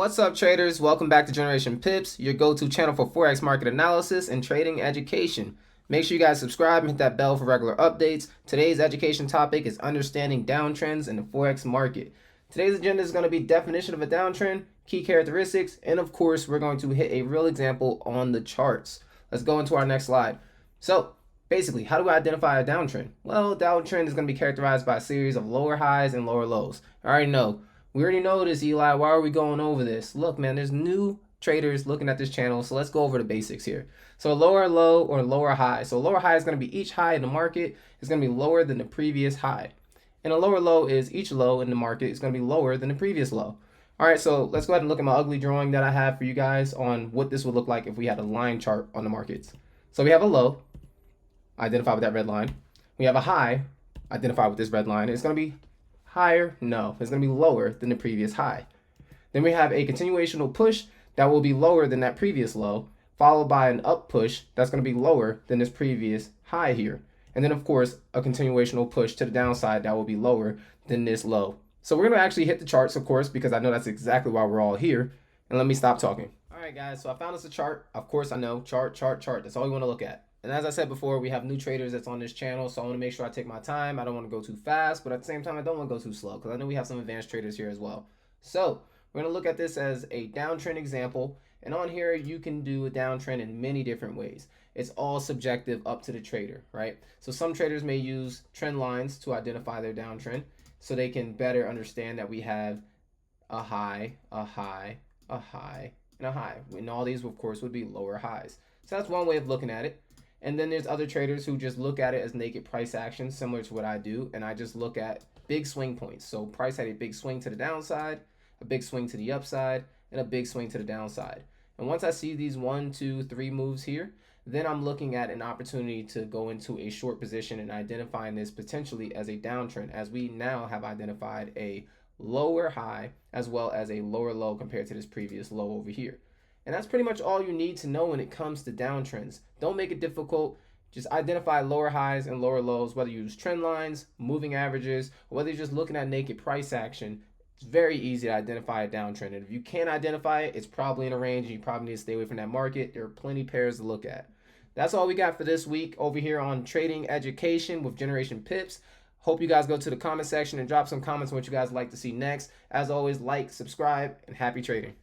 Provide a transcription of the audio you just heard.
What's up, traders? Welcome back to Generation Pips, your go-to channel for Forex market analysis and trading education. Make sure you guys subscribe and hit that bell for regular updates. Today's education topic is understanding downtrends in the Forex market. Today's agenda is going to be definition of a downtrend, key characteristics, and of course, we're going to hit a real example on the charts. Let's go into our next slide. So, basically, how do I identify a downtrend? Well, a downtrend is going to be characterized by a series of lower highs and lower lows. I already know. We already know this, Eli. Why are we going over this? Look, man, there's new traders looking at this channel, so let's go over the basics here. So a lower low or lower high. So a lower high is going to be each high in the market is going to be lower than the previous high. And a lower low is each low in the market is going to be lower than the previous low. All right, so let's go ahead and look at my ugly drawing that I have for you guys on what this would look like if we had a line chart on the markets. So we have a low, identify with that red line. We have a high, identify with this red line. It's going to be higher? No, it's going to be lower than the previous high. Then we have a continuational push that will be lower than that previous low, followed by an up push that's going to be lower than this previous high here. And then, of course, a continuational push to the downside that will be lower than this low. So we're going to actually hit the charts, of course, because I know that's exactly why we're all here. And let me stop talking. All right, guys, so I found us a chart. Of course, I know, chart. That's all we want to look at. And as I said before, we have new traders that's on this channel, so I want to make sure I take my time. I don't want to go too fast, but at the same time, I don't want to go too slow because I know we have some advanced traders here as well. So we're going to look at this as a downtrend example. And on here, you can do a downtrend in many different ways. It's all subjective up to the trader, right? So some traders may use trend lines to identify their downtrend so they can better understand that we have a high, a high, a high, and a high. And all these, of course, would be lower highs. So that's one way of looking at it. And then there's other traders who just look at it as naked price action, similar to what I do. And I just look at big swing points. So price had a big swing to the downside, a big swing to the upside, and a big swing to the downside. And once I see these 1, 2, 3 moves here, then I'm looking at an opportunity to go into a short position and identifying this potentially as a downtrend, as we now have identified a lower high as well as a lower low compared to this previous low over here. And that's pretty much all you need to know when it comes to downtrends. Don't make it difficult. Just identify lower highs and lower lows, whether you use trend lines, moving averages, or whether you're just looking at naked price action. It's very easy to identify a downtrend. And if you can't identify it, it's probably in a range and you probably need to stay away from that market. There are plenty of pairs to look at. That's all we got for this week over here on Trading Education with Generation Pips. Hope you guys go to the comment section and drop some comments on what you guys like to see next. As always, like, subscribe, and happy trading.